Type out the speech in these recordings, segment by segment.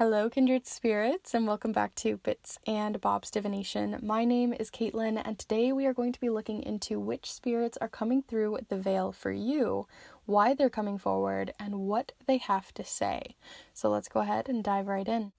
Hello, Kindred Spirits, and welcome back to Bits and Bob's Divination. My name is Caitlin, and today we are going to be looking into which spirits are coming through the veil for you, why they're coming forward, and what they have to say. So let's go ahead and dive right in.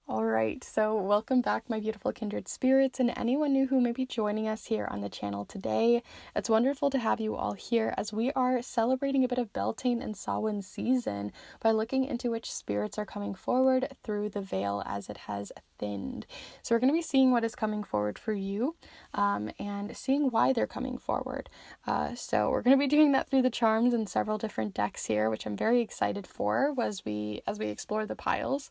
Alright, so welcome back, my beautiful kindred spirits, and anyone new who may be joining us here on the channel today. It's wonderful to have you all here as we are celebrating a bit of Beltane and Samhain season by looking into which spirits are coming forward through the veil as it has thinned. So we're going to be seeing what is coming forward for you and seeing why they're coming forward. So we're going to be doing that through the charms and several different decks here, which I'm very excited for as we explore the piles.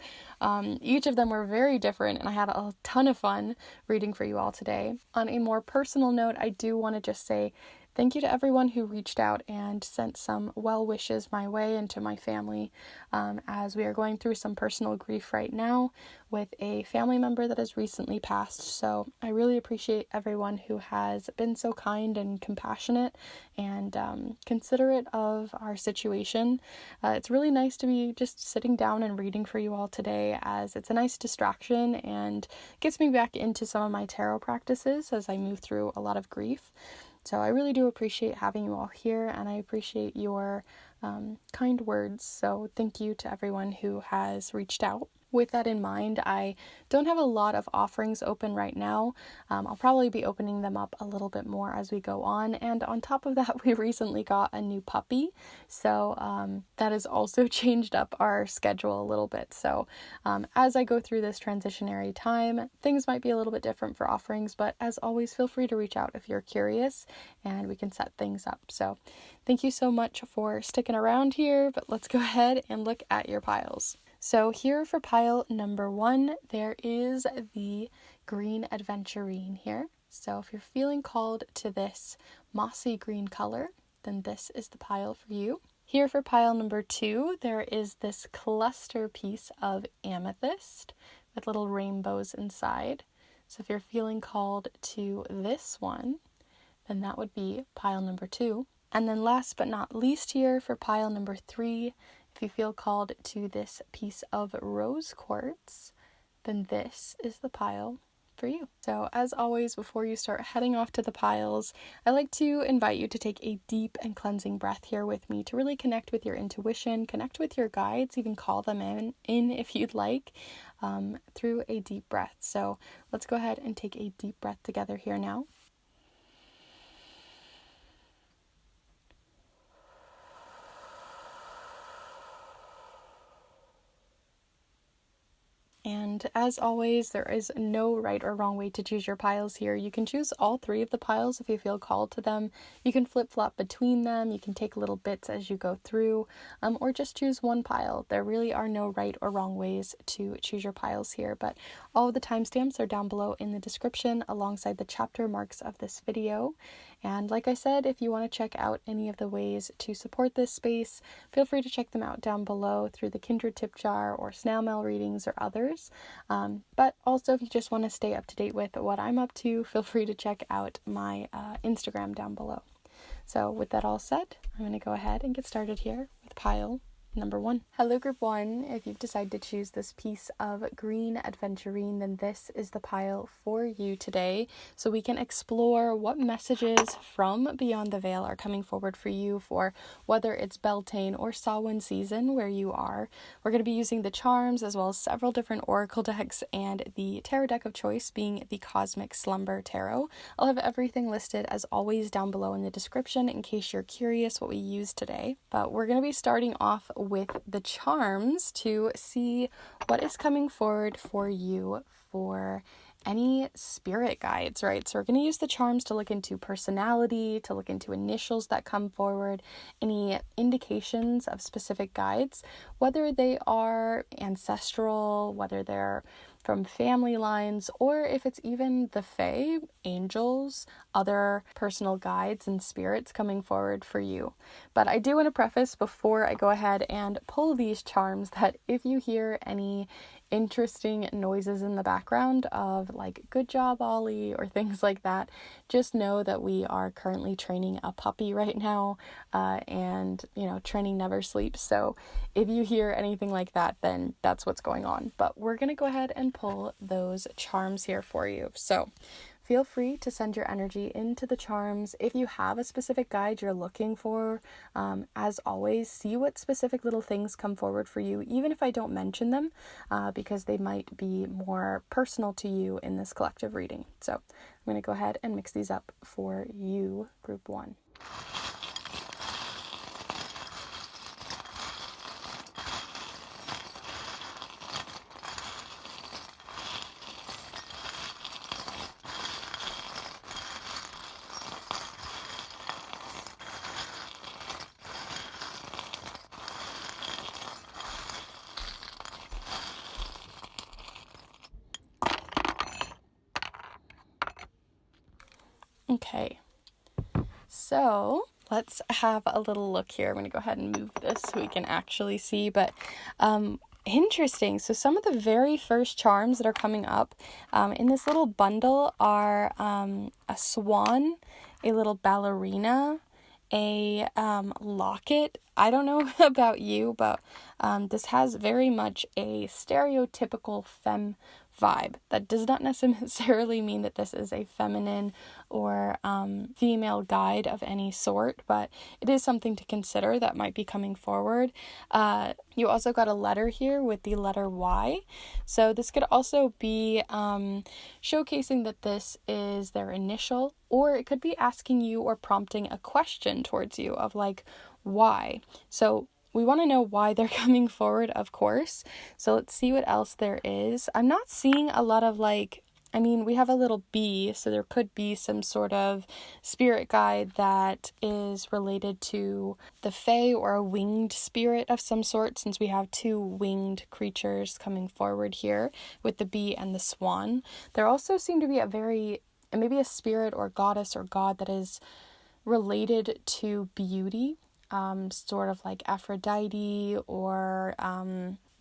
Each of them were very different, and I had a ton of fun reading for you all today. On a more personal note, I do want to just say thank you to everyone who reached out and sent some well wishes my way and to my family as we are going through some personal grief right now with a family member that has recently passed. So I really appreciate everyone who has been so kind and compassionate and considerate of our situation. It's really nice to be just sitting down and reading for you all today, as it's a nice distraction and gets me back into some of my tarot practices as I move through a lot of grief. So I really do appreciate having you all here, and I appreciate your kind words. So thank you to everyone who has reached out. With that in mind, I don't have a lot of offerings open right now. I'll probably be opening them up a little bit more as we go on. And on top of that, we recently got a new puppy. So that has also changed up our schedule a little bit. So as I go through this transitionary time, things might be a little bit different for offerings. But as always, feel free to reach out if you're curious and we can set things up. So thank you so much for sticking around here. But let's go ahead and look at your piles. So here for pile number 1, there is the green Aventurine here. So if you're feeling called to this mossy green color, then this is the pile for you. Here for pile number 2, there is this cluster piece of Amethyst with little rainbows inside. So if you're feeling called to this one, then that would be pile number 2. And then last but not least here for pile number 3, if you feel called to this piece of rose quartz, then this is the pile for you. So as always, before you start heading off to the piles, I like to invite you to take a deep and cleansing breath here with me to really connect with your intuition, connect with your guides, even call them in if you'd like, through a deep breath. So let's go ahead and take a deep breath together here now. And as always, there is no right or wrong way to choose your piles here. You can choose all 3 of the piles if you feel called to them. You can flip-flop between them. You can take little bits as you go through, or just choose one pile. There really are no right or wrong ways to choose your piles here, but all of the timestamps are down below in the description alongside the chapter marks of this video. And like I said, if you want to check out any of the ways to support this space, feel free to check them out down below through the Kindred tip jar or snail mail readings or others. But also, if you just want to stay up to date with what I'm up to, feel free to check out my Instagram down below. So with that all said, I'm going to go ahead and get started here with pile number 1. Hello group 1, if you've decided to choose this piece of green Aventurine, then this is the pile for you today, so we can explore what messages from beyond the veil are coming forward for you for whether it's Beltane or Samhain season where you are. We're going to be using the charms as well as several different oracle decks and the tarot deck of choice being the Cosmic Slumber Tarot. I'll have everything listed as always down below in the description in case you're curious what we use today, but we're going to be starting off with the charms to see what is coming forward for you for any spirit guides, right? So we're going to use the charms to look into personality, to look into initials that come forward, any indications of specific guides, whether they are ancestral, whether they're from family lines, or if it's even the fae, angels, other personal guides and spirits coming forward for you. But I do want to preface before I go ahead and pull these charms that if you hear any interesting noises in the background of like good job Ollie or things like that, just know that we are currently training a puppy right now, and training never sleeps. So if you hear anything like that, then that's what's going on. But we're gonna go ahead and pull those charms here for you. So feel free to send your energy into the charms. If you have a specific guide you're looking for, as always, see what specific little things come forward for you, even if I don't mention them, because they might be more personal to you in this collective reading. So I'm going to go ahead and mix these up for you, group 1. Okay, so let's have a little look here. I'm going to go ahead and move this so we can actually see, but interesting. So some of the very first charms that are coming up in this little bundle are a swan, a little ballerina, a locket. I don't know about you, but this has very much a stereotypical femme vibe. That does not necessarily mean that this is a feminine or female guide of any sort, but it is something to consider that might be coming forward. You also got a letter here with the letter Y. So this could also be showcasing that this is their initial, or it could be asking you or prompting a question towards you of like, why? So we want to know why they're coming forward, of course. So let's see what else there is. I'm not seeing a lot of we have a little bee, so there could be some sort of spirit guide that is related to the fae or a winged spirit of some sort, since we have 2 winged creatures coming forward here with the bee and the swan. There also seem to be maybe a spirit or goddess or god that is related to beauty, sort of like Aphrodite or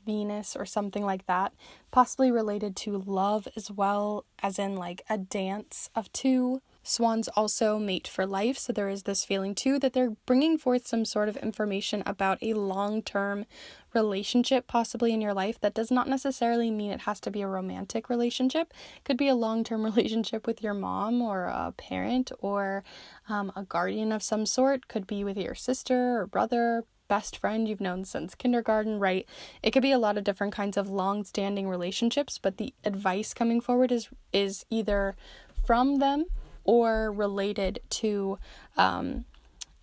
Venus or something like that, possibly related to love as well, as in like a dance of 2. Swans also mate for life, so there is this feeling too that they're bringing forth some sort of information about a long-term relationship possibly in your life. That does not necessarily mean it has to be a romantic relationship. It could be a long-term relationship with your mom or a parent or a guardian of some sort. Could be with your sister or brother, best friend you've known since kindergarten, right? It could be a lot of different kinds of long-standing relationships, but the advice coming forward is either from them or related to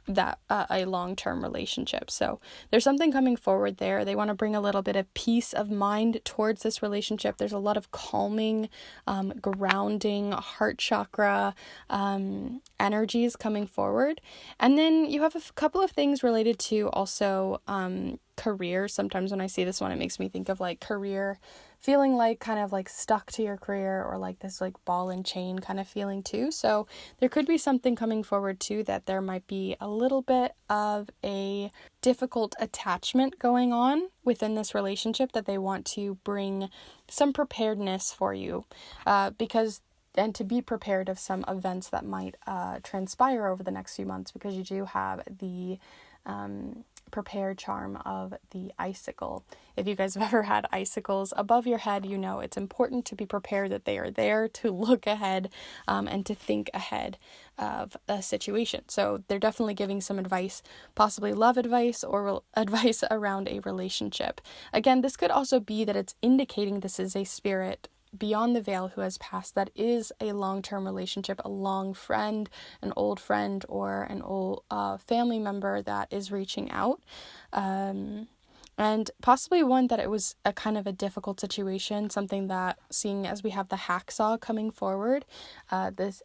that a long-term relationship. So there's something coming forward there. They want to bring a little bit of peace of mind towards this relationship. There's a lot of calming, grounding, heart chakra energies coming forward. And then you have a couple of things related to also career. Sometimes when I see this one, it makes me think of like career, feeling like kind of like stuck to your career, or like this like ball and chain kind of feeling too. So there could be something coming forward too, that there might be a little bit of a difficult attachment going on within this relationship, that they want to bring some preparedness for you, and to be prepared of some events that might transpire over the next few months, because you do have the prepare charm of the icicle. If you guys have ever had icicles above your head, you know it's important to be prepared that they are there, to look ahead and to think ahead of a situation. So they're definitely giving some advice, possibly love advice or advice around a relationship. Again, this could also be that it's indicating this is a spirit beyond the veil who has passed, that is a long-term relationship, a long friend, an old friend, or an old family member that is reaching out. And possibly one that it was a kind of a difficult situation, something that, seeing as we have the hacksaw coming forward, this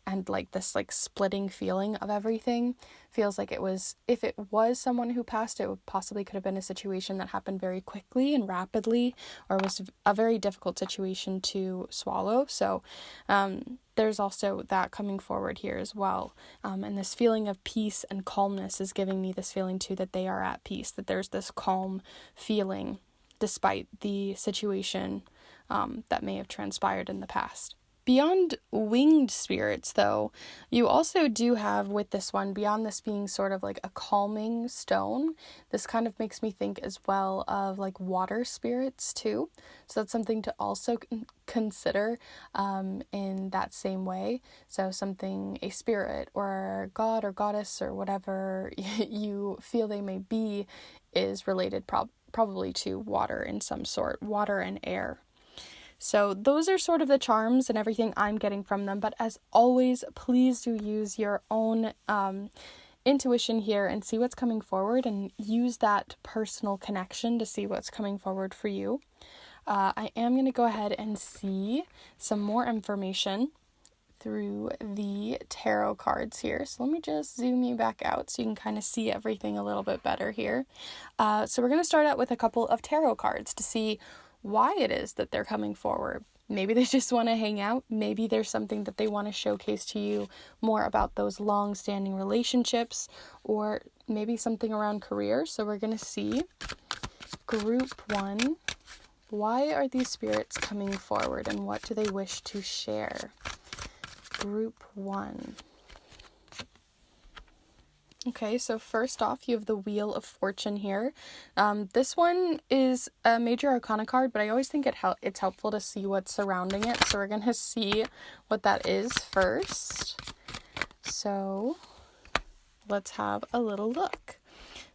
splitting feeling of everything, feels like it was, if it was someone who passed, it would possibly could have been a situation that happened very quickly and rapidly, or was a very difficult situation to swallow. So there's also that coming forward here as well. And this feeling of peace and calmness is giving me this feeling too, that they are at peace, that there's this calm feeling despite the situation that may have transpired in the past. Beyond winged spirits, though, you also do have with this one, beyond this being sort of like a calming stone, this kind of makes me think as well of like water spirits too. So that's something to also consider in that same way. So something, a spirit or god or goddess or whatever you feel they may be, is related probably to water in some sort, water and air. So those are sort of the charms and everything I'm getting from them. But as always, please do use your own intuition here and see what's coming forward, and use that personal connection to see what's coming forward for you. I am going to go ahead and see some more information through the tarot cards here. So let me just zoom you back out so you can kind of see everything a little bit better here. So we're going to start out with a couple of tarot cards to see why it is that they're coming forward. Maybe they just want to hang out. Maybe there's something that they want to showcase to you more about those long-standing relationships, or maybe something around career. So we're going to see group 1. Why are these spirits coming forward, and what do they wish to share? Group 1. Okay, so first off, you have the Wheel of Fortune here. This one is a major arcana card, but I always think it's helpful to see what's surrounding it. So we're going to see what that is first. So let's have a little look.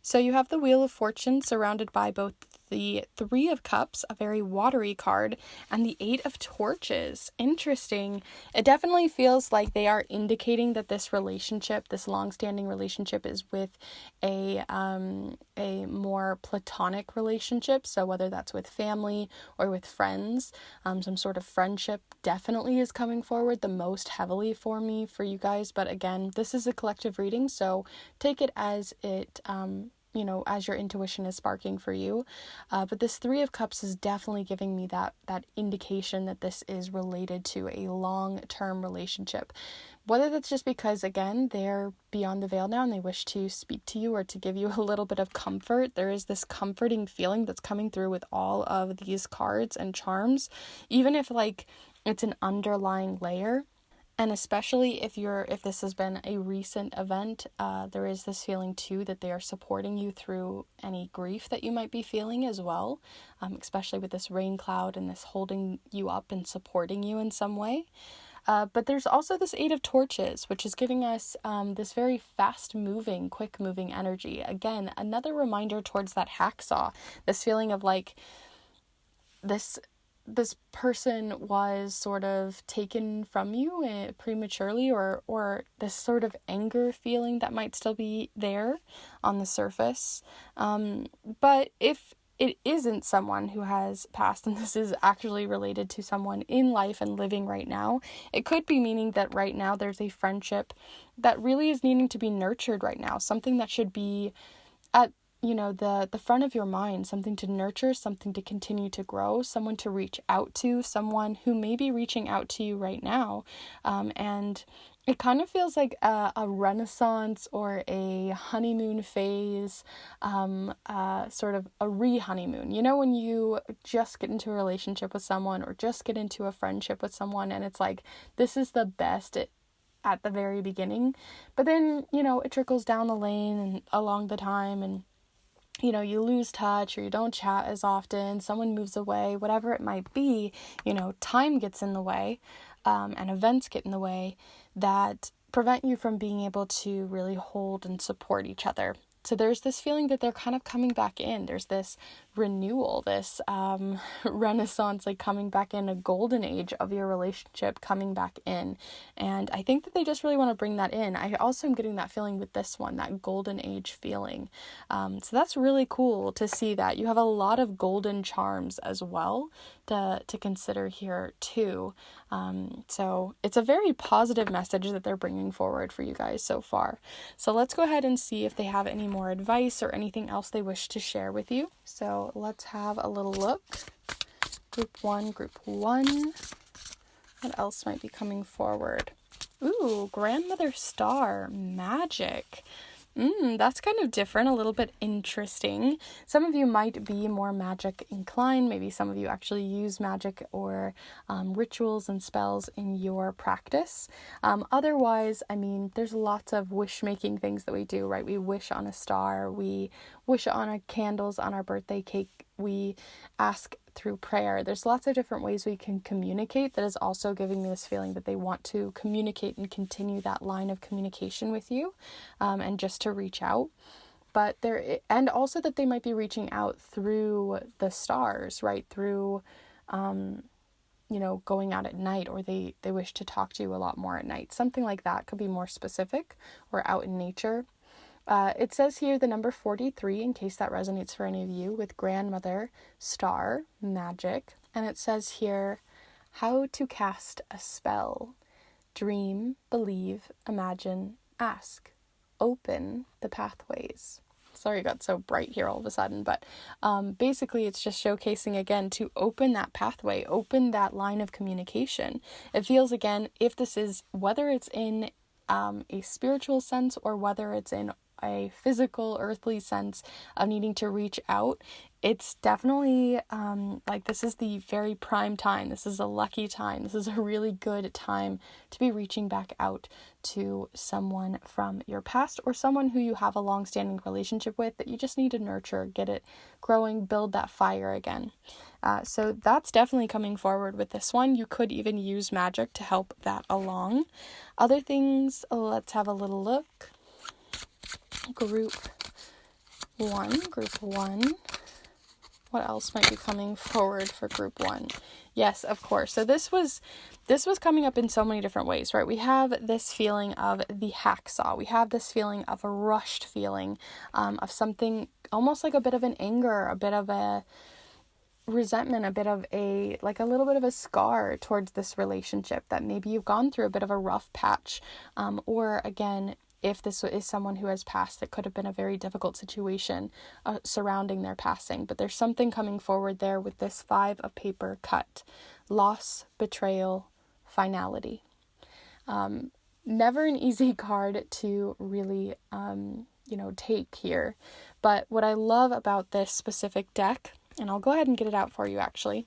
So you have the Wheel of Fortune surrounded by both the 3 of Cups, a very watery card, and the 8 of Torches. Interesting. It definitely feels like they are indicating that this relationship, this long-standing relationship, is with a more platonic relationship. So whether that's with family or with friends, some sort of friendship definitely is coming forward the most heavily for me, for you guys. But again, this is a collective reading, so take it as it as your intuition is sparking for you. But this 3 of Cups is definitely giving me that indication that this is related to a long-term relationship. Whether that's just because, again, they're beyond the veil now and they wish to speak to you or to give you a little bit of comfort. There is this comforting feeling that's coming through with all of these cards and charms, even if it's an underlying layer. And especially if this has been a recent event, there is this feeling too that they are supporting you through any grief that you might be feeling as well, especially with this rain cloud and this holding you up and supporting you in some way. But there's also this 8 of Torches, which is giving us this very fast-moving, quick-moving energy. Again, another reminder towards that hacksaw, this feeling of like this person was sort of taken from you prematurely, or this sort of anger feeling that might still be there on the surface. But if it isn't someone who has passed, and this is actually related to someone in life and living right now, it could be meaning that right now there's a friendship that really is needing to be nurtured right now, something that should be at the front of your mind, something to nurture, something to continue to grow, someone to reach out to, someone who may be reaching out to you right now. And it kind of feels like a renaissance or a honeymoon phase, sort of a re-honeymoon. When you just get into a relationship with someone or just get into a friendship with someone and it's like, this is the best at the very beginning. But then, it trickles down the lane and along the time, and you lose touch or you don't chat as often, someone moves away, whatever it might be, time gets in the way, and events get in the way that prevent you from being able to really hold and support each other. So there's this feeling that they're kind of coming back in. There's this renewal, this renaissance, coming back in, a golden age of your relationship coming back in. And I think that they just really want to bring that in. I also am getting that feeling with this one, that golden age feeling. So that's really cool to see that. You have a lot of golden charms as well to consider here too. So it's a very positive message that they're bringing forward for you guys so far. So let's go ahead and see if they have any more advice or anything else they wish to share with you. So let's have a little look. Group 1. What else might be coming forward? Ooh, Grandmother Star, Magick. That's kind of different, a little bit interesting. Some of you might be more magic inclined. Maybe some of you actually use magic or rituals and spells in your practice. Otherwise, I mean, there's lots of wish-making things that we do, right? We wish on a star, we wish on our candles, on our birthday cake, we ask through prayer. There's lots of different ways we can communicate that is also giving me this feeling that they want to communicate and continue that line of communication with you, and just to reach out. But and also that they might be reaching out through the stars, right? Through, going out at night, or they wish to talk to you a lot more at night. Something like that could be more specific, or out in nature. It says here the number 43, in case that resonates for any of you, with grandmother, star, magic. And it says here, how to cast a spell. Dream, believe, imagine, ask. Open the pathways. Sorry, it got so bright here all of a sudden, but basically it's just showcasing again to open that pathway, open that line of communication. It feels again, if this is, whether it's in a spiritual sense or whether it's in a physical, earthly sense of needing to reach out, it's definitely like this is the very prime time. This is a lucky time. This is a really good time to be reaching back out to someone from your past, or someone who you have a long-standing relationship with that you just need to nurture, get it growing, build that fire again. So that's definitely coming forward with this one. You could even use magic to help that along. Other things, let's have a little look. Group one. What else might be coming forward for group one? Yes, of course. So this was coming up in so many different ways, right? We have this feeling of the hacksaw. We have this feeling of a rushed feeling, of something almost like a bit of an anger, a bit of a resentment, a bit of a little bit of a scar towards this relationship, that maybe you've gone through a bit of a rough patch, or again, if this is someone who has passed, that could have been a very difficult situation surrounding their passing. But there's something coming forward there with this 5 of paper cut. Loss, betrayal, finality. Never an easy card to really, take here. But what I love about this specific deck, and I'll go ahead and get it out for you actually,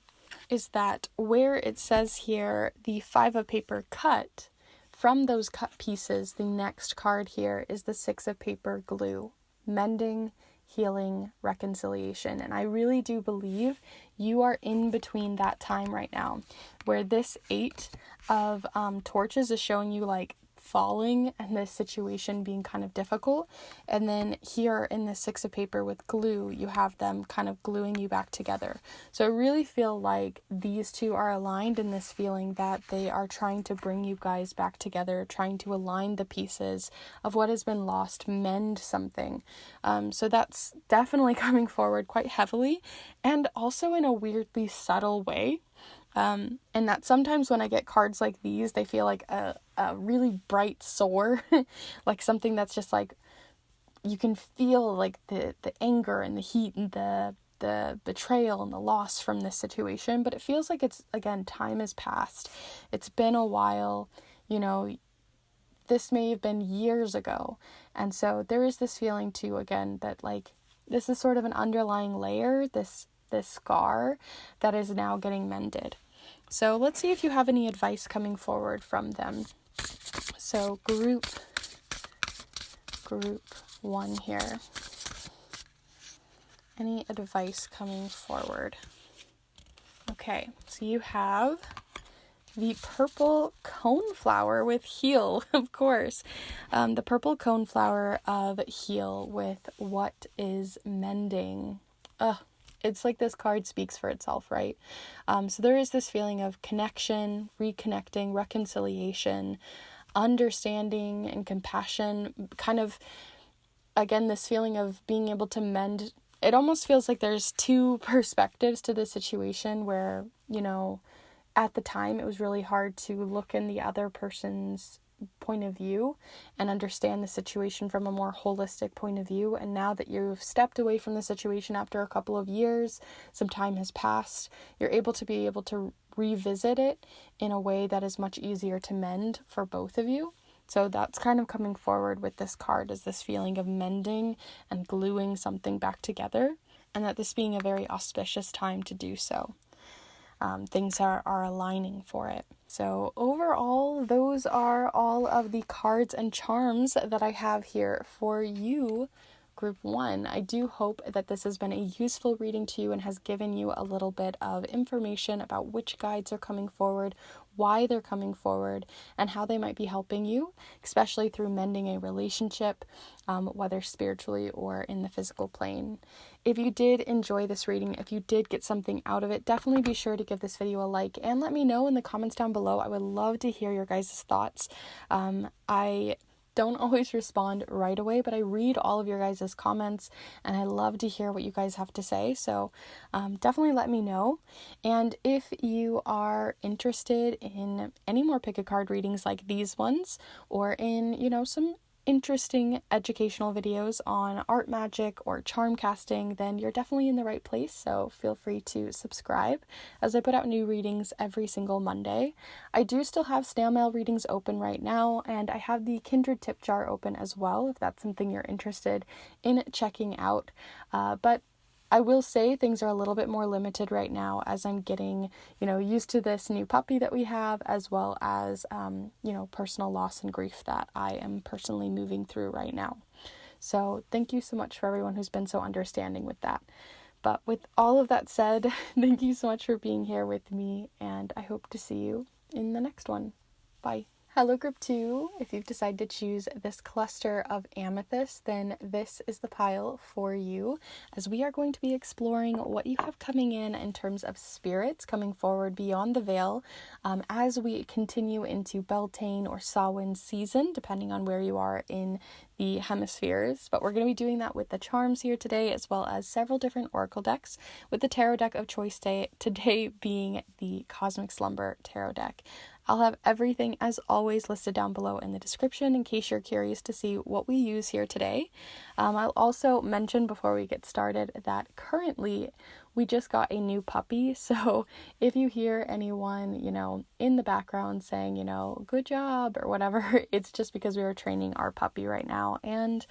is that where it says here, the 5 of paper cut, from those cut pieces, the next card here is the 6 of paper glue. Mending, healing, reconciliation. And I really do believe you are in between that time right now, where this 8 of torches is showing you like falling and this situation being kind of difficult. And then here in the 6 of paper with glue, you have them kind of gluing you back together. So I really feel like these two are aligned in this feeling that they are trying to bring you guys back together, trying to align the pieces of what has been lost, mend something. So that's definitely coming forward quite heavily, and also in a weirdly subtle way. And that sometimes when I get cards like these, they feel like a really bright sword, like something that's just like, you can feel like the anger and the heat and the betrayal and the loss from this situation. But it feels like it's, again, time has passed. It's been a while, this may have been years ago. And so there is this feeling too, again, that like, this is sort of an underlying layer, this scar that is now getting mended. So let's see if you have any advice coming forward from them. So group 1 here. Any advice coming forward? Okay, so you have the purple coneflower with heal, of course. The purple coneflower of heal with what is mending. It's like this card speaks for itself, right? So there is this feeling of connection, reconnecting, reconciliation, understanding, and compassion. Kind of, again, this feeling of being able to mend. It almost feels like there's 2 perspectives to the situation where, at the time it was really hard to look in the other person's point of view and understand the situation from a more holistic point of view. And now that you've stepped away from the situation after a couple of years, some time has passed, you're able to revisit it in a way that is much easier to mend for both of you. So that's kind of coming forward with this card, is this feeling of mending and gluing something back together, and that this being a very auspicious time to do so. Things are aligning for it. So overall, those are all of the cards and charms that I have here for you, Group 1. I do hope that this has been a useful reading to you and has given you a little bit of information about which guides are coming forward, why they're coming forward, and how they might be helping you, especially through mending a relationship, whether spiritually or in the physical plane. If you did enjoy this reading, if you did get something out of it, definitely be sure to give this video a like and let me know in the comments down below. I would love to hear your guys' thoughts. I don't always respond right away, but I read all of your guys' comments and I love to hear what you guys have to say. So definitely let me know. And if you are interested in any more pick a card readings like these ones, or in, some interesting educational videos on art magic or charm casting, then you're definitely in the right place. So feel free to subscribe as I put out new readings every single Monday. I do still have snail mail readings open right now, and I have the Kindred tip jar open as well if that's something you're interested in checking out. But I will say things are a little bit more limited right now as I'm getting, used to this new puppy that we have, as well as, personal loss and grief that I am personally moving through right now. So thank you so much for everyone who's been so understanding with that. But with all of that said, thank you so much for being here with me, and I hope to see you in the next one. Bye. Hello Group 2, if you've decided to choose this cluster of amethyst, then this is the pile for you, as we are going to be exploring what you have coming in terms of spirits coming forward beyond the veil, as we continue into Beltane or Samhain season, depending on where you are in the hemispheres. But we're going to be doing that with the charms here today, as well as several different oracle decks, with the tarot deck of choice today being the Cosmic Slumber tarot deck. I'll have everything, as always, listed down below in the description in case you're curious to see what we use here today. I'll also mention before we get started that currently we just got a new puppy, so if you hear anyone, in the background saying, good job or whatever, it's just because we are training our puppy right now and,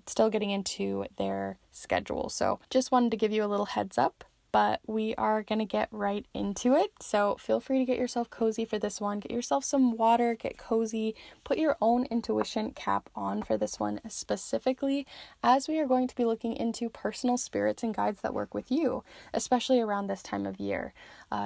still getting into their schedule. So just wanted to give you a little heads up. But we are going to get right into it. So feel free to get yourself cozy for this one. Get yourself some water, get cozy, put your own intuition cap on for this one specifically, as we are going to be looking into personal spirits and guides that work with you, especially around this time of year.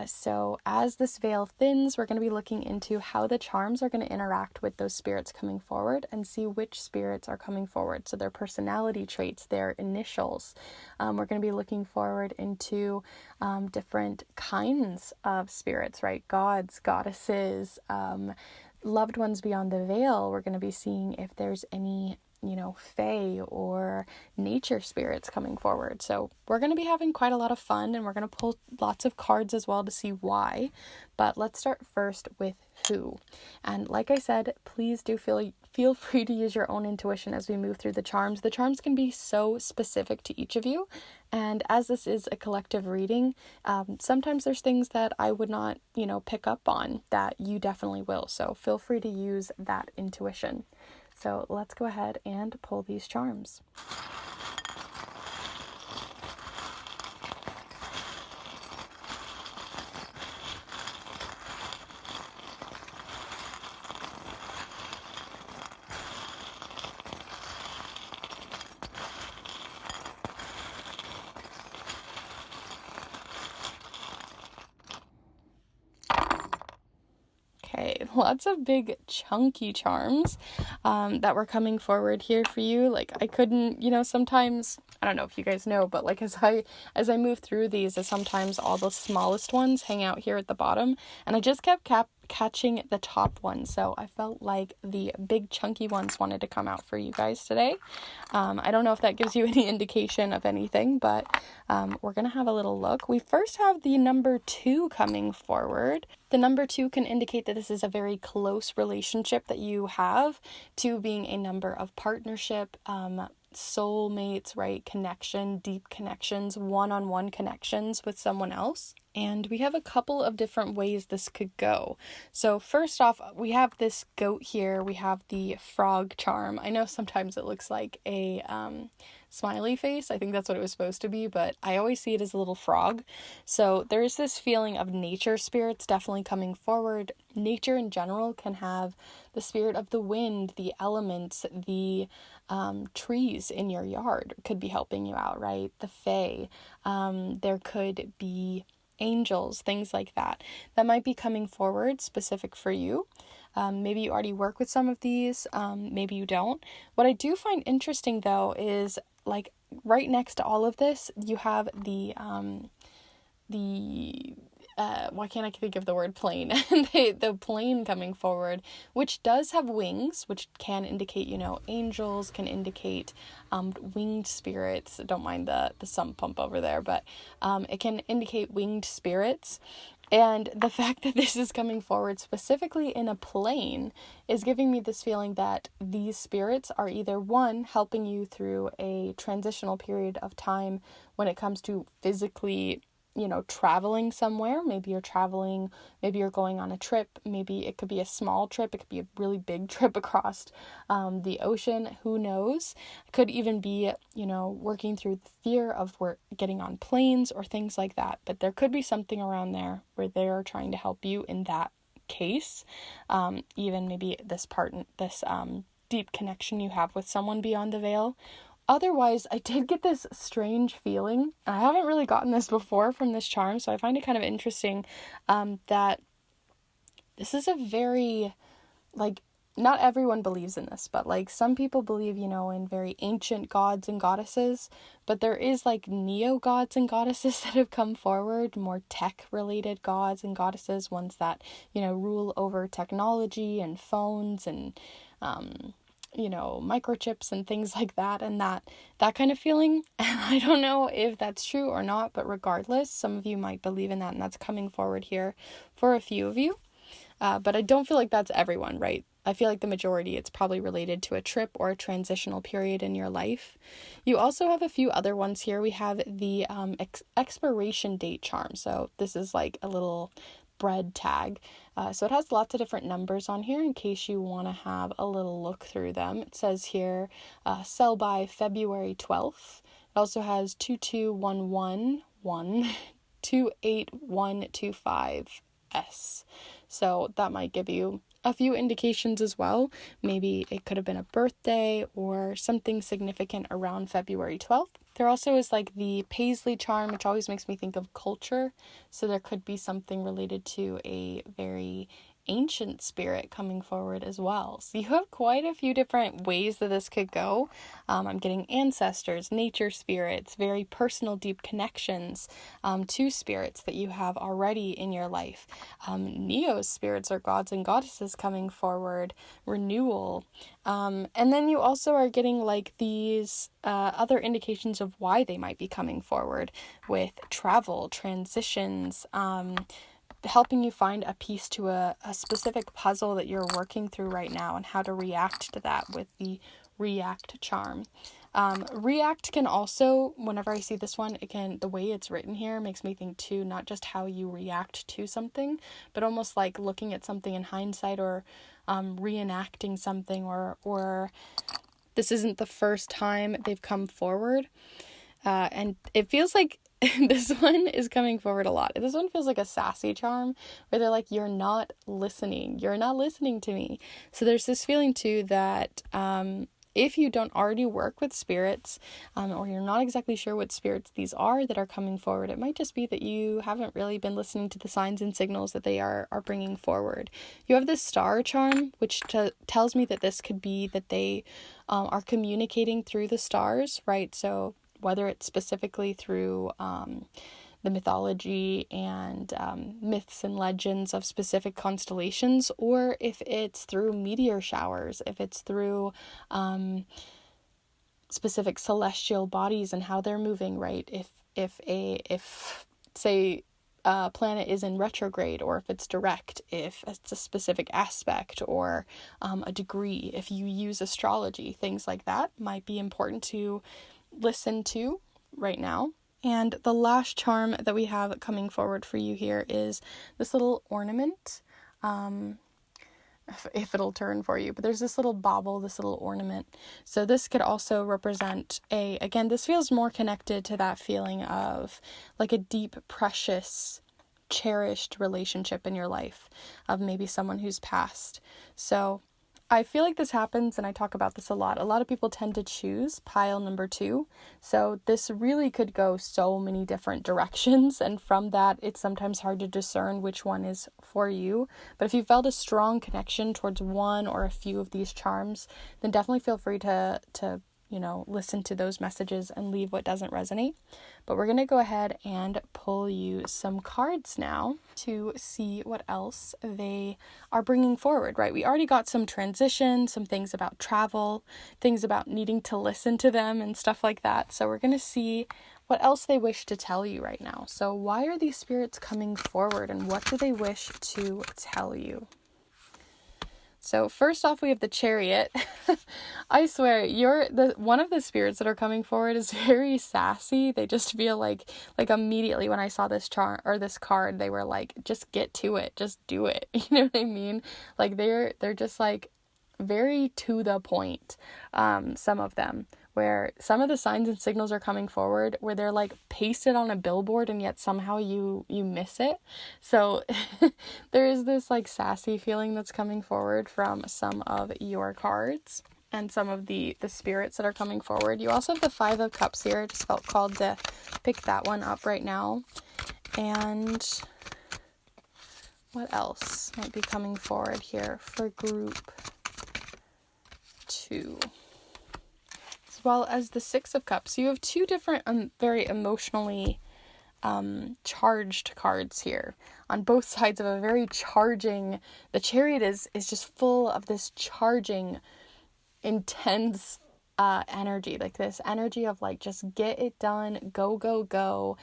So as this veil thins, we're going to be looking into how the charms are going to interact with those spirits coming forward and see which spirits are coming forward. So their personality traits, their initials. We're going to be looking forward into different kinds of spirits, right? Gods, goddesses, loved ones beyond the veil. We're going to be seeing if there's any fae or nature spirits coming forward. So we're going to be having quite a lot of fun, and we're going to pull lots of cards as well to see why. But let's start first with who. And like I said, please do feel free to use your own intuition as we move through the charms. The charms can be so specific to each of you. And as this is a collective reading, sometimes there's things that I would not, pick up on that you definitely will. So feel free to use that intuition. So let's go ahead and pull these charms. Okay, lots of big chunky charms that were coming forward here for you. Like I couldn't, sometimes, I don't know if you guys know, but like as I move through these, sometimes all the smallest ones hang out here at the bottom, and I just kept catching the top one, so I felt like the big chunky ones wanted to come out for you guys today. I don't know if that gives you any indication of anything, but we're gonna have a little look. We first have the number 2 coming forward. The number 2 can indicate that this is a very close relationship that you have, 2 being a number of partnership, soulmates, right? Connection, deep connections, one-on-one connections with someone else. And we have a couple of different ways this could go. So first off, we have this goat here. We have the frog charm. I know sometimes it looks like a smiley face. I think that's what it was supposed to be, but I always see it as a little frog. So there's this feeling of nature spirits definitely coming forward. Nature in general can have the spirit of the wind, the elements, the trees in your yard could be helping you out, right? The fae. There could be angels, things like that might be coming forward specific for you. Maybe you already work with some of these, maybe you don't. What I do find interesting though is like right next to all of this, you have the why can't I think of the word plane? the plane coming forward, which does have wings, which can indicate, angels, can indicate winged spirits. Don't mind the sump pump over there, but it can indicate winged spirits. And the fact that this is coming forward specifically in a plane is giving me this feeling that these spirits are either one, helping you through a transitional period of time when it comes to physically traveling somewhere. Maybe you're traveling, maybe you're going on a trip, maybe it could be a small trip, it could be a really big trip across the ocean, who knows. It could even be, working through the fear of getting on planes or things like that. But there could be something around there where they're trying to help you in that case. Even maybe this deep connection you have with someone beyond the veil. Otherwise, I did get this strange feeling. I haven't really gotten this before from this charm, so I find it kind of interesting that this is a very, not everyone believes in this, but some people believe, in very ancient gods and goddesses, but there is neo-gods and goddesses that have come forward, more tech-related gods and goddesses, ones that, rule over technology and phones and microchips and things like that, and that kind of feeling. And I don't know if that's true or not, but regardless, some of you might believe in that, and that's coming forward here for a few of you. But I don't feel like that's everyone, right? I feel like the majority, it's probably related to a trip or a transitional period in your life. You also have a few other ones here. We have the expiration date charm. So this is like a little bread tag. So it has lots of different numbers on here in case you want to have a little look through them. It says here, sell by February 12th. It also has 22111 28125S. So that might give you a few indications as well. Maybe it could have been a birthday or something significant around February 12th. There also is the Paisley charm, which always makes me think of culture. So there could be something related to a very ancient spirit coming forward as well. So you have quite a few different ways that this could go. I'm getting ancestors, nature spirits, very personal, deep connections to spirits that you have already in your life. Neo spirits or gods and goddesses coming forward, renewal. And then you also are getting these other indications of why they might be coming forward with travel, transitions, helping you find a piece to a specific puzzle that you're working through right now and how to react to that with the react charm. React can also, whenever I see this one, the way it's written here makes me think too, not just how you react to something, but almost like looking at something in hindsight or reenacting something or this isn't the first time they've come forward. And it feels like this one is coming forward a lot. This one feels like a sassy charm where they're like, you're not listening to me. So there's this feeling too that if you don't already work with spirits or you're not exactly sure what spirits these are that are coming forward, it might just be that you haven't really been listening to the signs and signals that they are bringing forward. You have this star charm, which tells me that this could be that they are communicating through the stars, right? So whether it's specifically through the mythology and myths and legends of specific constellations, or if it's through meteor showers, if it's through specific celestial bodies and how they're moving, right? If say a planet is in retrograde, or if it's direct, if it's a specific aspect, or a degree. If you use astrology, things like that might be important to listen to right now. And the last charm that we have coming forward for you here is this little ornament. If it'll turn for you, but there's this little bauble, this little ornament. So this could also represent again, this feels more connected to that feeling of like a deep, precious, cherished relationship in your life of maybe someone who's passed. So I feel like this happens, and I talk about this a lot. A lot of people tend to choose pile number 2. So this really could go so many different directions. And from that, it's sometimes hard to discern which one is for you. But if you felt a strong connection towards one or a few of these charms, then definitely feel free to listen to those messages and leave what doesn't resonate. But we're going to go ahead and pull you some cards now to see what else they are bringing forward, right? We already got some transition, some things about travel, things about needing to listen to them and stuff like that. So we're going to see what else they wish to tell you right now. So why are these spirits coming forward, and what do they wish to tell you? So first off, we have the Chariot. I swear, one of the spirits that are coming forward is very sassy. They just feel like immediately when I saw this chart or this card, they were like, just get to it, just do it. You know what I mean? Like they're just like very to the point. Some of them, where some of the signs and signals are coming forward where they're like pasted on a billboard and yet somehow you miss it. So there is this like sassy feeling that's coming forward from some of your cards and some of the spirits that are coming forward. You also have the 5 of Cups here. I just felt called to pick that one up right now. And what else might be coming forward here for group 2? As well as the 6 of Cups. You have 2 different very emotionally charged cards here on both sides of a very charging. The Chariot is just full of this charging, intense energy, like this energy of like just get it done, go,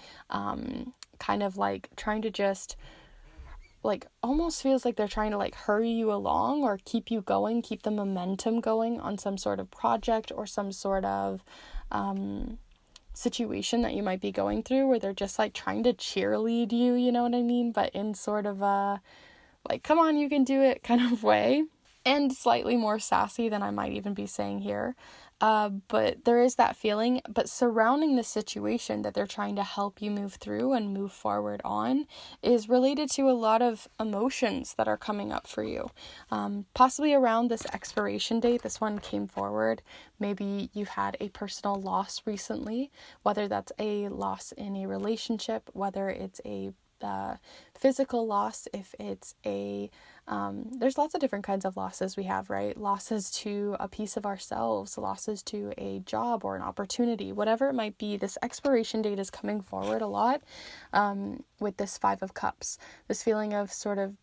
kind of like trying to just like almost feels like they're trying to like hurry you along or keep you going, keep the momentum going on some sort of project or some sort of situation that you might be going through, where they're just like trying to cheerlead you, you know what I mean? But in sort of a like, come on, you can do it kind of way. And slightly more sassy than I might even be saying here. But there is that feeling, but surrounding the situation that they're trying to help you move through and move forward on is related to a lot of emotions that are coming up for you. Possibly around this expiration date, this one came forward. Maybe you've had a personal loss recently, whether that's a loss in a relationship, whether it's a physical loss, if it's there's lots of different kinds of losses we have, right? Losses to a piece of ourselves, losses to a job or an opportunity, whatever it might be. This expiration date is coming forward a lot with this 5 of Cups. This feeling of sort of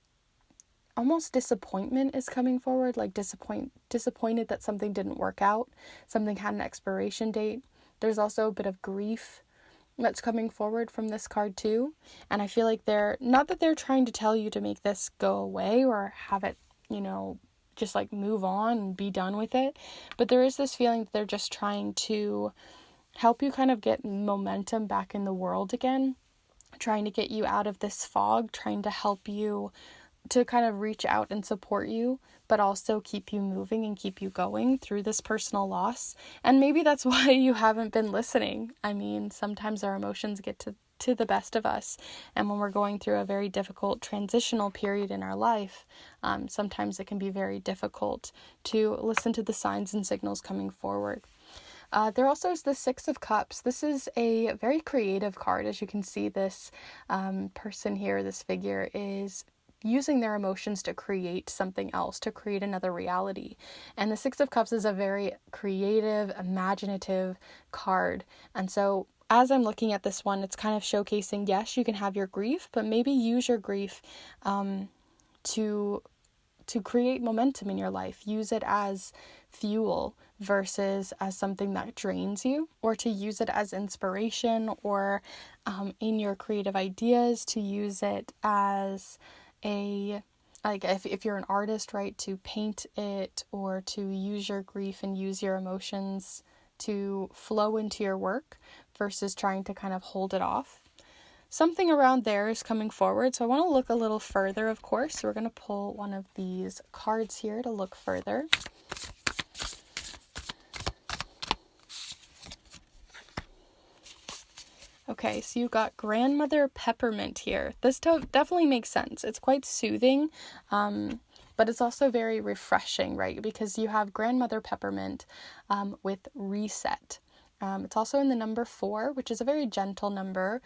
almost disappointment is coming forward, like disappointed that something didn't work out, something had an expiration date. There's also a bit of grief that's coming forward from this card too. And I feel like they're not that they're trying to tell you to make this go away or have it, just like move on and be done with it. But there is this feeling that they're just trying to help you kind of get momentum back in the world again, trying to get you out of this fog, trying to help you to kind of reach out and support you, but also keep you moving and keep you going through this personal loss. And maybe that's why you haven't been listening. I mean, sometimes our emotions get to the best of us. And when we're going through a very difficult transitional period in our life, sometimes it can be very difficult to listen to the signs and signals coming forward. There also is the 6 of Cups. This is a very creative card. As you can see, this person here, this figure, is using their emotions to create something else, to create another reality. And the 6 of Cups is a very creative, imaginative card. And so as I'm looking at this one, it's kind of showcasing, yes, you can have your grief, but maybe use your grief to create momentum in your life. Use it as fuel versus as something that drains you, or to use it as inspiration, or in your creative ideas, to use it as a, like if you're an artist, right, to paint it, or to use your grief and use your emotions to flow into your work versus trying to kind of hold it off. Something around there is coming forward. So I want to look a little further, of course. So we're going to pull one of these cards here to look further. Okay, so you got Grandmother Peppermint here. This definitely makes sense. It's quite soothing, but it's also very refreshing, right? Because you have Grandmother Peppermint with Reset. It's also in the number 4, which is a very gentle number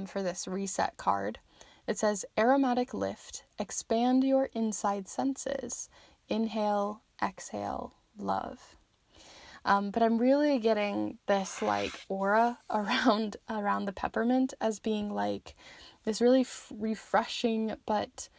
for this Reset card. It says, aromatic lift, expand your inside senses. Inhale, exhale, love. But I'm really getting this like aura around the peppermint as being like this really refreshing but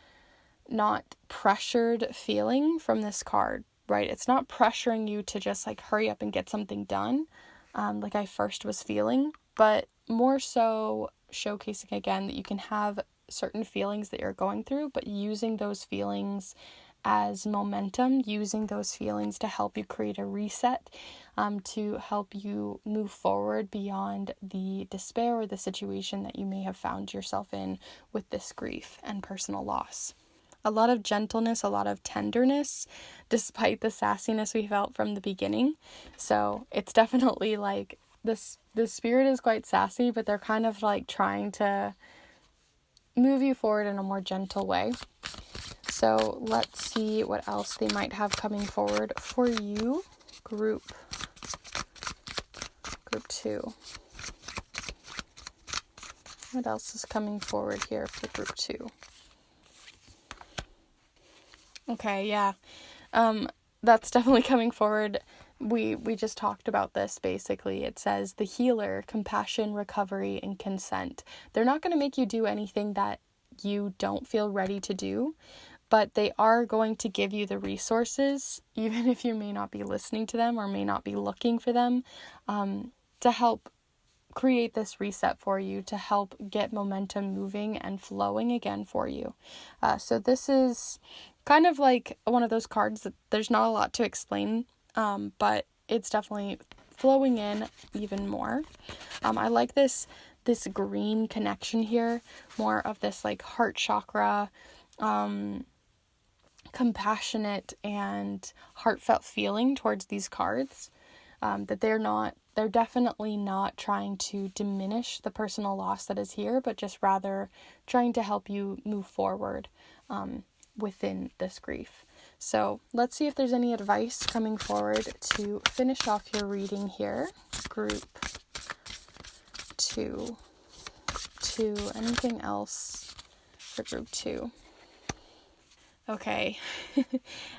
not pressured feeling from this card, right? It's not pressuring you to just like hurry up and get something done, like I first was feeling, but more so showcasing again that you can have certain feelings that you're going through, but using those feelings as momentum, using those feelings to help you create a reset, to help you move forward beyond the despair or the situation that you may have found yourself in with this grief and personal loss. A lot of gentleness, a lot of tenderness, despite the sassiness we felt from the beginning. So it's definitely like this spirit is quite sassy, but they're kind of like trying to move you forward in a more gentle way. So let's see what else they might have coming forward for you. Group 2. What else is coming forward here for group 2? Okay, yeah. That's definitely coming forward. We just talked about this basically. It says the healer, compassion, recovery, and consent. They're not going to make you do anything that you don't feel ready to do, but they are going to give you the resources, even if you may not be listening to them or may not be looking for them, to help create this reset for you, to help get momentum moving and flowing again for you. So this is kind of like one of those cards that there's not a lot to explain, but it's definitely flowing in even more. I like this green connection here, more of this like heart chakra, compassionate and heartfelt feeling towards these cards, that they're definitely not trying to diminish the personal loss that is here, but just rather trying to help you move forward within this grief. So let's see if there's any advice coming forward to finish off your reading here. Group 2. Anything else for group 2? Okay.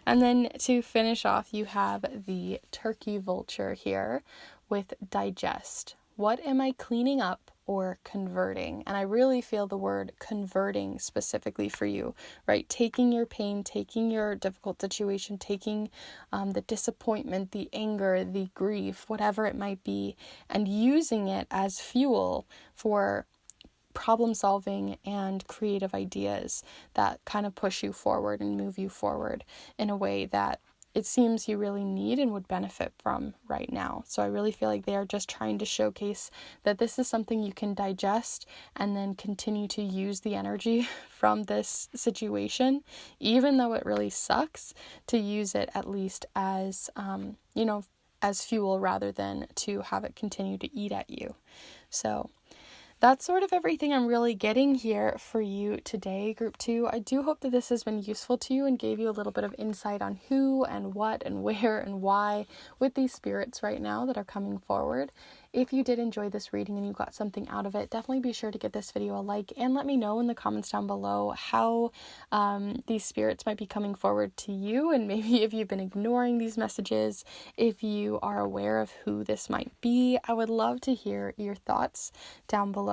And then to finish off, you have the turkey vulture here with digest. What am I cleaning up or converting? And I really feel the word converting specifically for you, right? Taking your pain, taking your difficult situation, taking the disappointment, the anger, the grief, whatever it might be, and using it as fuel for problem solving and creative ideas that kind of push you forward and move you forward in a way that it seems you really need and would benefit from right now. So I really feel like they are just trying to showcase that this is something you can digest and then continue to use the energy from this situation, even though it really sucks, to use it at least as, as fuel rather than to have it continue to eat at you. So that's sort of everything I'm really getting here for you today, Group 2. I do hope that this has been useful to you and gave you a little bit of insight on who and what and where and why with these spirits right now that are coming forward. If you did enjoy this reading and you got something out of it, definitely be sure to give this video a like and let me know in the comments down below how these spirits might be coming forward to you, and maybe if you've been ignoring these messages, if you are aware of who this might be. I would love to hear your thoughts down below.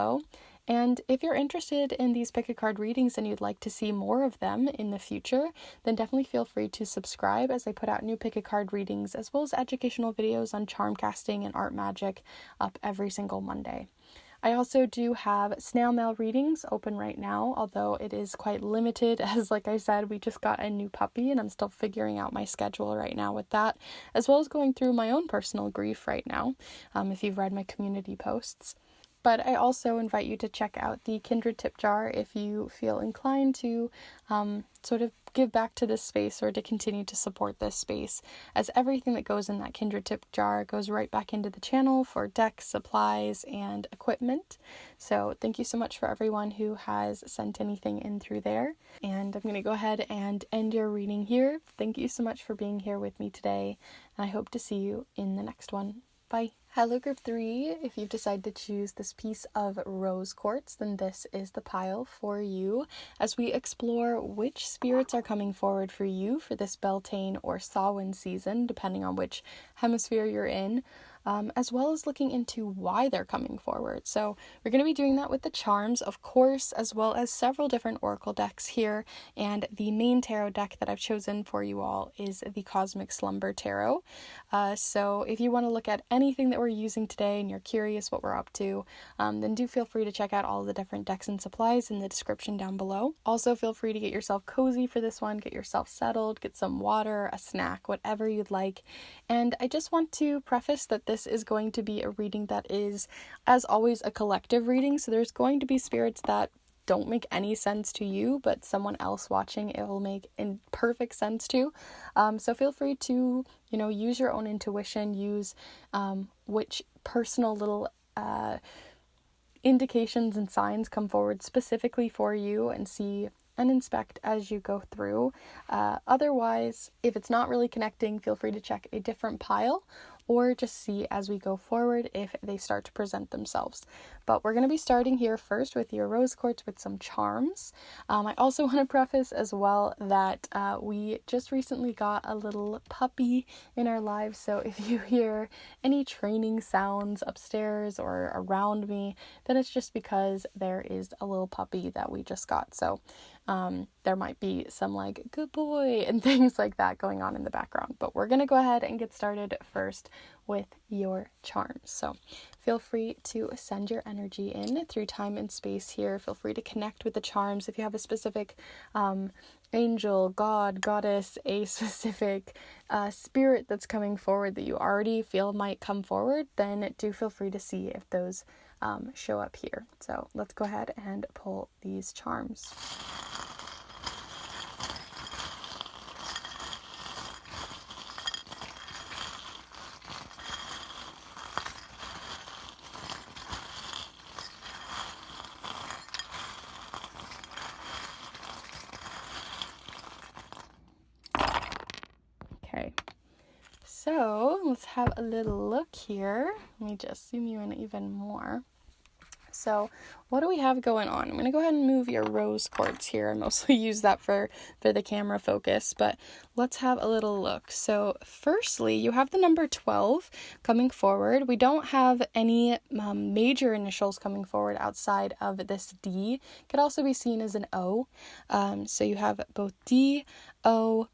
And if you're interested in these pick a card readings and you'd like to see more of them in the future, then definitely feel free to subscribe as I put out new pick a card readings as well as educational videos on charm casting and art magic up every single Monday. I also do have snail mail readings open right now, although it is quite limited as, like I said, we just got a new puppy and I'm still figuring out my schedule right now with that, as well as going through my own personal grief right now, if you've read my community posts. But I also invite you to check out the Kindred tip jar if you feel inclined to sort of give back to this space or to continue to support this space, as everything that goes in that Kindred tip jar goes right back into the channel for decks, supplies, and equipment. So thank you so much for everyone who has sent anything in through there. And I'm going to go ahead and end your reading here. Thank you so much for being here with me today, and I hope to see you in the next one. Bye. Hello group 3, if you've decided to choose this piece of rose quartz, then this is the pile for you as we explore which spirits are coming forward for you for this Beltane or Samhain season, depending on which hemisphere you're in, as well as looking into why they're coming forward. So we're going to be doing that with the charms, of course, as well as several different oracle decks here, and the main tarot deck that I've chosen for you all is the Cosmic Slumber Tarot. So if you want to look at anything that we're using today and you're curious what we're up to, then do feel free to check out all the different decks and supplies in the description down below. Also feel free to get yourself cozy for this one, get yourself settled, get some water, a snack, whatever you'd like. And I just want to preface that this is going to be a reading that is, as always, a collective reading. So there's going to be spirits that don't make any sense to you, but someone else watching it will make in perfect sense to. So feel free to, use your own intuition, use which personal little indications and signs come forward specifically for you, and see and inspect as you go through. Otherwise, if it's not really connecting, feel free to check a different pile or just see as we go forward if they start to present themselves. But we're going to be starting here first with your rose quartz with some charms. I also want to preface as well that we just recently got a little puppy in our lives, so if you hear any training sounds upstairs or around me, then it's just because there is a little puppy that we just got. So there might be some like good boy and things like that going on in the background, but we're going to go ahead and get started first with your charms. So feel free to send your energy in through time and space here. Feel free to connect with the charms. If you have a specific angel, god, goddess, a specific spirit that's coming forward that you already feel might come forward, then do feel free to see if those show up here. So let's go ahead and pull these charms. Okay, so let's have a little look here. Let me just zoom you in even more. So what do we have going on? I'm going to go ahead and move your rose quartz here. I mostly use that for the camera focus, but let's have a little look. So firstly, you have the number 12 coming forward. We don't have any major initials coming forward outside of this D. It could also be seen as an O. So you have both D, O,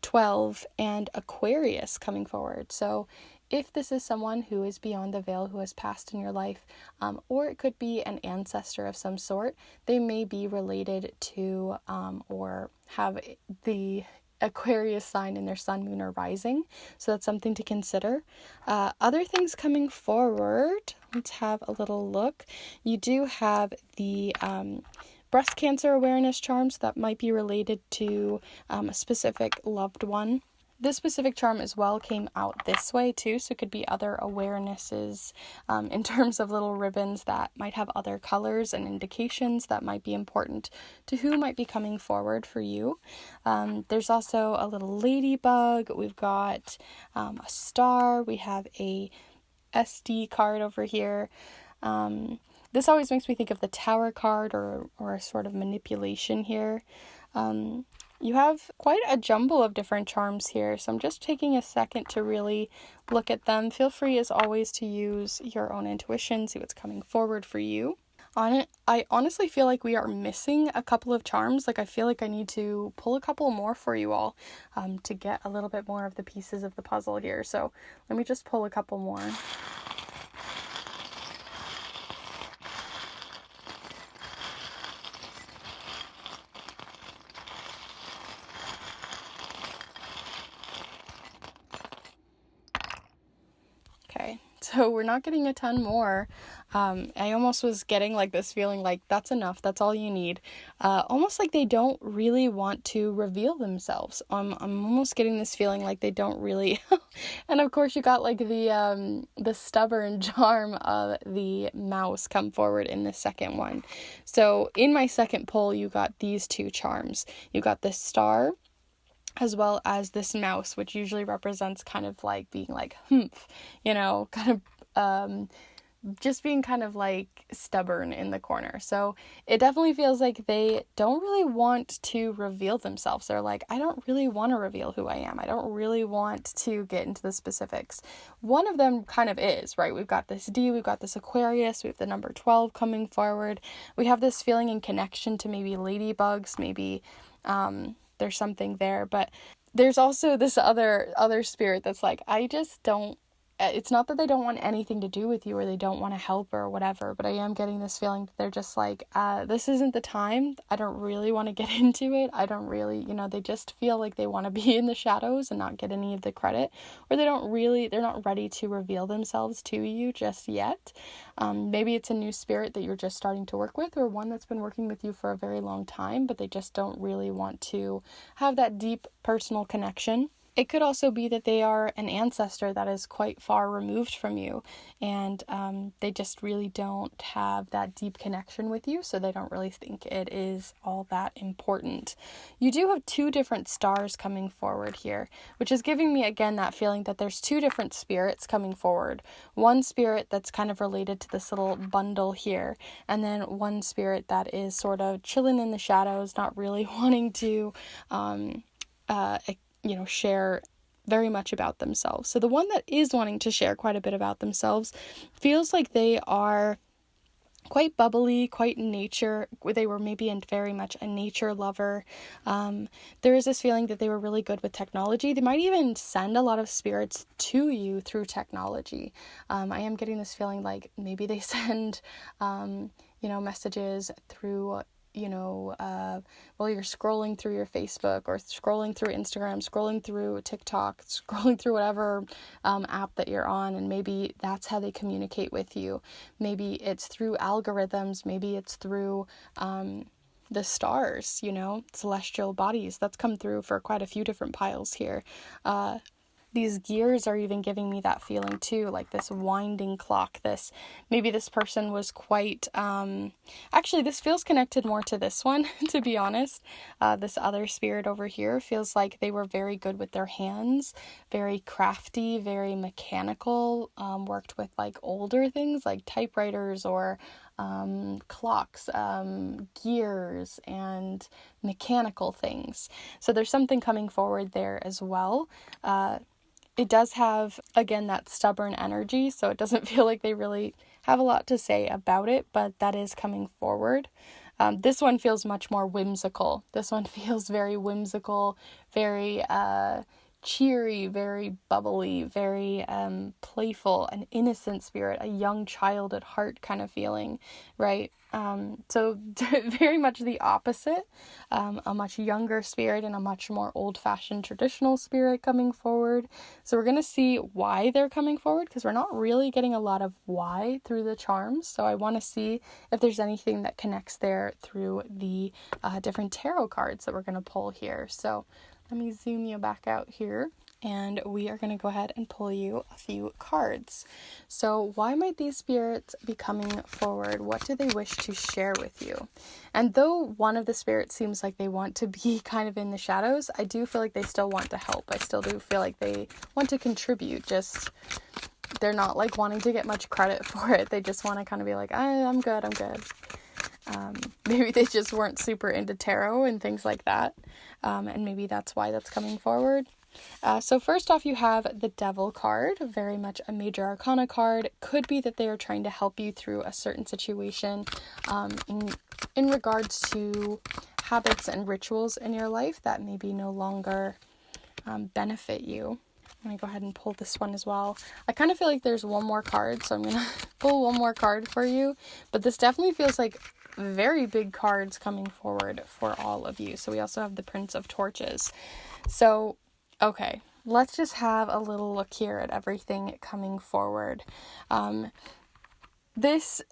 12, and Aquarius coming forward. So if this is someone who is beyond the veil, who has passed in your life, or it could be an ancestor of some sort, they may be related to or have the Aquarius sign in their sun, moon, or rising. So that's something to consider. Other things coming forward, let's have a little look. You do have the breast cancer awareness charms that might be related to a specific loved one. This specific charm as well came out this way too, so it could be other awarenesses in terms of little ribbons that might have other colors and indications that might be important to who might be coming forward for you. There's also a little ladybug, we've got a star, we have a SD card over here. This always makes me think of the Tower card or a sort of manipulation here. You have quite a jumble of different charms here, so I'm just taking a second to really look at them. Feel free, as always, to use your own intuition, see what's coming forward for you. I honestly feel like we are missing a couple of charms. Like, I feel like I need to pull a couple more for you all to get a little bit more of the pieces of the puzzle here. So let me just pull a couple more. Okay, so we're not getting a ton more. I almost was getting like this feeling like that's enough, that's all you need. Almost like they don't really want to reveal themselves. I'm almost getting this feeling like they don't really. And of course you got like the stubborn charm of the mouse come forward in the second one. So in my second pull, you got these two charms. You got this star, as well as this mouse, which usually represents kind of like being like, kind of just being kind of like stubborn in the corner. So it definitely feels like they don't really want to reveal themselves. They're like, I don't really want to reveal who I am. I don't really want to get into the specifics. One of them kind of is, right? We've got this D, we've got this Aquarius, we have the number 12 coming forward. We have this feeling in connection to maybe ladybugs, maybe there's something there, but there's also this other spirit that's like, I just don't, it's not that they don't want anything to do with you or they don't want to help or whatever, but I am getting this feeling that they're just like, this isn't the time. I don't really want to get into it. I don't really, they just feel like they want to be in the shadows and not get any of the credit, or they're not ready to reveal themselves to you just yet. Maybe it's a new spirit that you're just starting to work with, or one that's been working with you for a very long time, but they just don't really want to have that deep personal connection. It could also be that they are an ancestor that is quite far removed from you, and they just really don't have that deep connection with you, so they don't really think it is all that important. You do have two different stars coming forward here, which is giving me, again, that feeling that there's two different spirits coming forward. One spirit that's kind of related to this little bundle here, and then one spirit that is sort of chilling in the shadows, not really wanting to share very much about themselves. So the one that is wanting to share quite a bit about themselves feels like they are quite bubbly, quite nature. They were maybe very much a nature lover. There is this feeling that they were really good with technology. They might even send a lot of spirits to you through technology. I am getting this feeling like maybe they send, messages through while you're scrolling through your Facebook or scrolling through Instagram, scrolling through TikTok, scrolling through whatever app that you're on, and maybe that's how they communicate with you. Maybe it's through algorithms, maybe it's through the stars, celestial bodies. That's come through for quite a few different piles here. These gears are even giving me that feeling too, like this winding clock. Maybe this person was quite, actually this feels connected more to this one, to be honest. This other spirit over here feels like they were very good with their hands, very crafty, very mechanical, worked with like older things like typewriters or clocks, gears, and mechanical things. So there's something coming forward there as well. It does have, again, that stubborn energy, so it doesn't feel like they really have a lot to say about it, but that is coming forward. This one feels much more whimsical. This one feels very whimsical, very cheery, very bubbly, very playful, an innocent spirit, a young child at heart kind of feeling, right? So very much the opposite, a much younger spirit and a much more old-fashioned traditional spirit coming forward. So we're going to see why they're coming forward, because we're not really getting a lot of why through the charms. So I want to see if there's anything that connects there through the different tarot cards that we're going to pull here. So let me zoom you back out here, and we are going to go ahead and pull you a few cards. So why might these spirits be coming forward? What do they wish to share with you? And though one of the spirits seems like they want to be kind of in the shadows, I do feel like they still want to help. I still do feel like they want to contribute, just they're not like wanting to get much credit for it. They just want to kind of be like, I'm good. Maybe they just weren't super into tarot and things like that. And maybe that's why that's coming forward. So first off, you have the Devil card, very much a major arcana card. Could be that they are trying to help you through a certain situation in regards to habits and rituals in your life that maybe no longer benefit you. I'm going to go ahead and pull this one as well. I kind of feel like there's one more card, so I'm going to pull one more card for you. But this definitely feels like very big cards coming forward for all of you. So we also have the Prince of Torches. So, okay, let's just have a little look here at everything coming forward. This,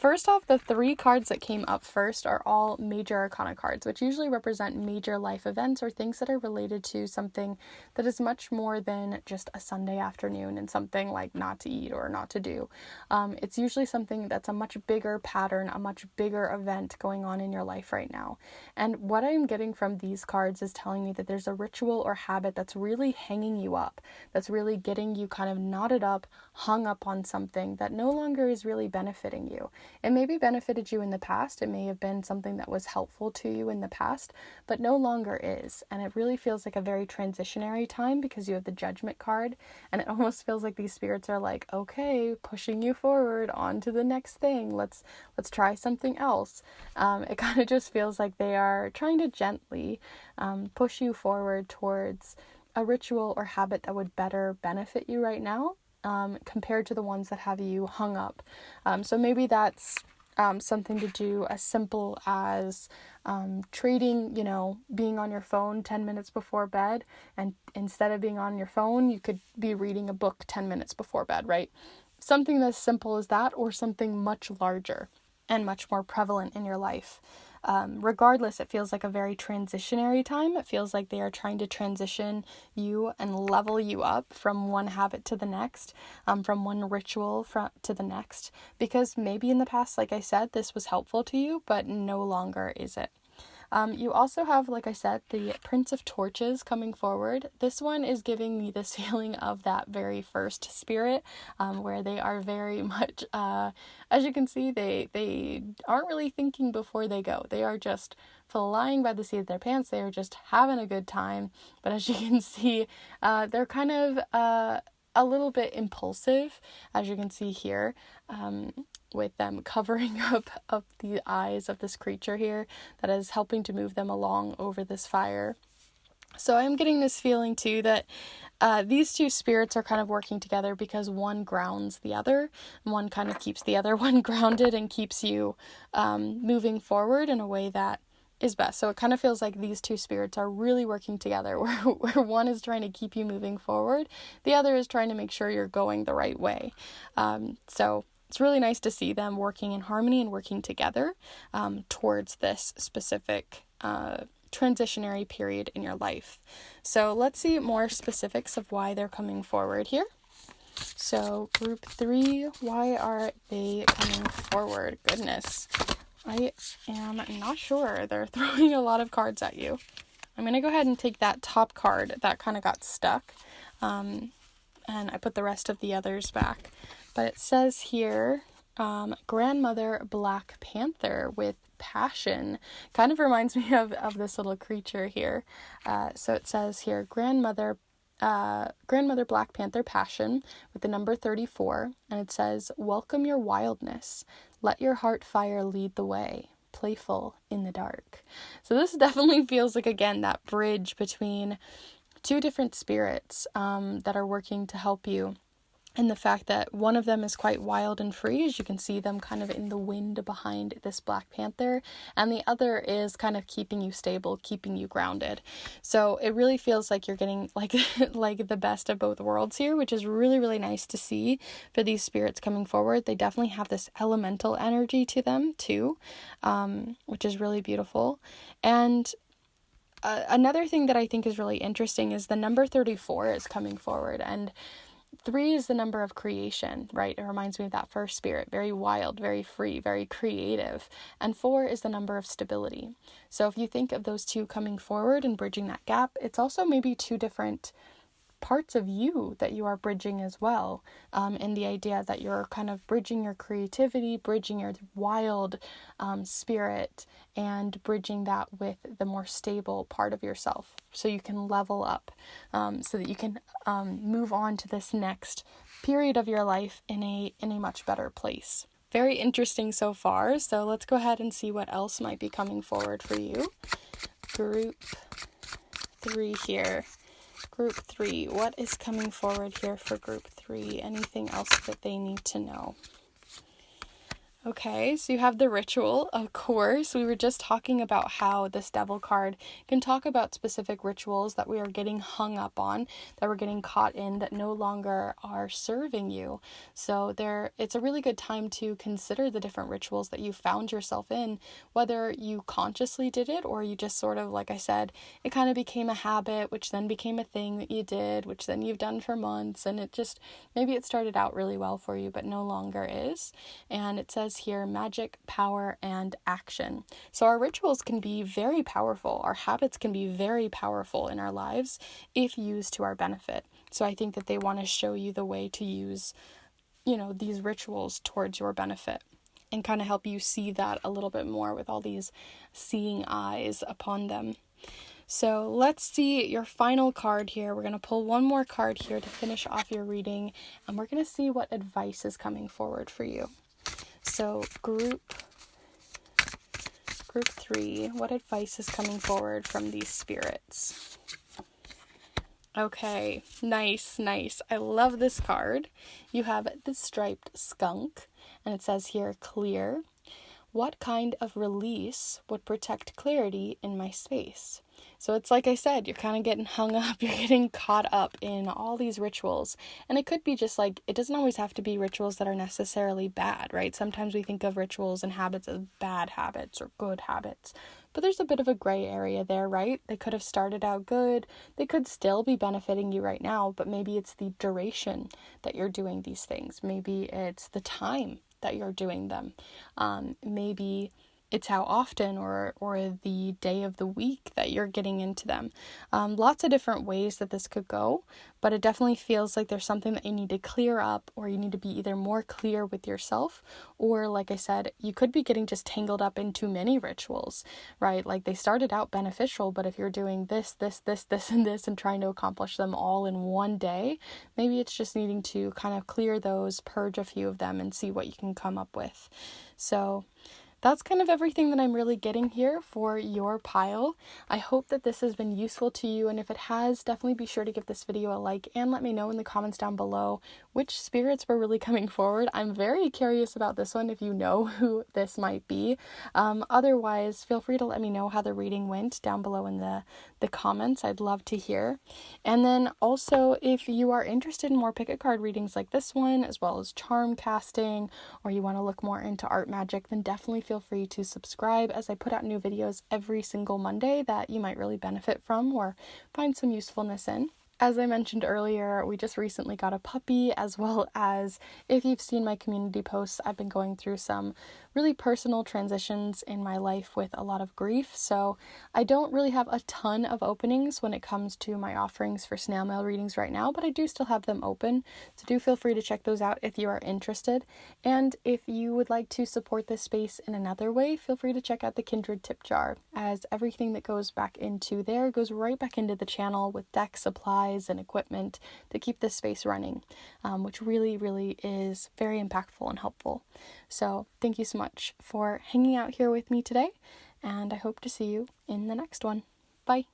first off, the 3 cards that came up first are all major arcana cards, which usually represent major life events or things that are related to something that is much more than just a Sunday afternoon and something like not to eat or not to do. It's usually something that's a much bigger pattern, a much bigger event going on in your life right now. And what I'm getting from these cards is telling me that there's a ritual or habit that's really hanging you up, that's really getting you kind of knotted up, hung up on something that no longer is really benefiting you. It maybe benefited you in the past. It may have been something that was helpful to you in the past, but no longer is. And it really feels like a very transitionary time because you have the Judgment card, and it almost feels like these spirits are like, okay, pushing you forward on to the next thing. Let's try something else. It kind of just feels like they are trying to gently push you forward towards a ritual or habit that would better benefit you right now. Compared to the ones that have you hung up. So maybe that's something to do as simple as trading, being on your phone 10 minutes before bed, and instead of being on your phone, you could be reading a book 10 minutes before bed, right? Something as simple as that, or something much larger and much more prevalent in your life. Regardless, it feels like a very transitionary time. It feels like they are trying to transition you and level you up from one habit to the next, from one ritual to the next, because maybe in the past, like I said, this was helpful to you, but no longer is it. You also have, like I said, the Prince of Torches coming forward. This one is giving me this feeling of that very first spirit, where they are very much, as you can see, they aren't really thinking before they go. They are just flying by the seat of their pants. They are just having a good time. But as you can see, they're kind of a little bit impulsive, as you can see here, with them covering up the eyes of this creature here that is helping to move them along over this fire. So I'm getting this feeling too that these two spirits are kind of working together because one grounds the other, and one kind of keeps the other one grounded and keeps you moving forward in a way that is best. So it kind of feels like these two spirits are really working together, where one is trying to keep you moving forward, the other is trying to make sure you're going the right way. So it's really nice to see them working in harmony and working together towards this specific transitionary period in your life. So let's see more specifics of why they're coming forward here. So group 3, why are they coming forward? Goodness, I am not sure. They're throwing a lot of cards at you. I'm going to go ahead and take that top card that kind of got stuck. And I put the rest of the others back. But it says here, Grandmother Black Panther with passion. Kind of reminds me of this little creature here. So it says here, Grandmother Black Panther passion with the number 34. And it says, welcome your wildness. Let your heart fire lead the way. Playful in the dark. So this definitely feels like, again, that bridge between two different spirits that are working to help you. And the fact that one of them is quite wild and free, as you can see them kind of in the wind behind this Black Panther, and the other is kind of keeping you stable, keeping you grounded. So it really feels like you're getting like the best of both worlds here, which is really, really nice to see for these spirits coming forward. They definitely have this elemental energy to them too, which is really beautiful. And another thing that I think is really interesting is the number 34 is coming forward, and 3 is the number of creation, right? It reminds me of that first spirit, very wild, very free, very creative. And 4 is the number of stability. So if you think of those two coming forward and bridging that gap, it's also maybe two different parts of you that you are bridging as well, and the idea that you're kind of bridging your creativity, bridging your wild spirit, and bridging that with the more stable part of yourself, so you can level up, so that you can move on to this next period of your life in a much better place. Very interesting so far, so let's go ahead and see what else might be coming forward for you. Group 3 here. Group 3, what is coming forward here for group 3? Anything else that they need to know? Okay, so you have the ritual, of course. We were just talking about how this Devil card can talk about specific rituals that we are getting hung up on, that we're getting caught in, that no longer are serving you. So it's a really good time to consider the different rituals that you found yourself in, whether you consciously did it or you just sort of, like I said, it kind of became a habit, which then became a thing that you did, which then you've done for months, and maybe it started out really well for you, but no longer is. And it says here, magic, power, and action. So our rituals can be very powerful. Our habits can be very powerful in our lives if used to our benefit. So I think that they want to show you the way to use, these rituals towards your benefit, and kind of help you see that a little bit more with all these seeing eyes upon them. So let's see your final card here. We're going to pull one more card here to finish off your reading, and we're going to see what advice is coming forward for you. So group 3, what advice is coming forward from these spirits? Okay, nice. I love this card. You have the striped skunk, and it says here, clear. What kind of release would protect clarity in my space? So it's like I said, you're kind of getting hung up, you're getting caught up in all these rituals. And it could be just like, it doesn't always have to be rituals that are necessarily bad, right? Sometimes we think of rituals and habits as bad habits or good habits. But there's a bit of a gray area there, right? They could have started out good. They could still be benefiting you right now, but maybe it's the duration that you're doing these things. Maybe it's the time that you're doing them. Maybe it's how often or the day of the week that you're getting into them. Lots of different ways that this could go, but it definitely feels like there's something that you need to clear up, or you need to be either more clear with yourself, or like I said, you could be getting just tangled up in too many rituals, right? Like they started out beneficial, but if you're doing this, and this, and trying to accomplish them all in one day, maybe it's just needing to kind of clear those, purge a few of them, and see what you can come up with. So that's kind of everything that I'm really getting here for your pile. I hope that this has been useful to you, and if it has, definitely be sure to give this video a like and let me know in the comments down below which spirits were really coming forward. I'm very curious about this one, if you know who this might be. Otherwise, feel free to let me know how the reading went down below in the comments. I'd love to hear. And then also, if you are interested in more picket card readings like this one, as well as charm casting, or you want to look more into art magic, then definitely feel free to subscribe, as I put out new videos every single Monday that you might really benefit from or find some usefulness in. As I mentioned earlier, we just recently got a puppy, as well as, if you've seen my community posts, I've been going through some really personal transitions in my life with a lot of grief, so I don't really have a ton of openings when it comes to my offerings for snail mail readings right now, but I do still have them open, so do feel free to check those out if you are interested. And if you would like to support this space in another way, feel free to check out the Kindred tip jar, as everything that goes back into there goes right back into the channel with deck supplies and equipment to keep this space running, which really is very impactful and helpful. So thank you so much for hanging out here with me today, and I hope to see you in the next one. Bye.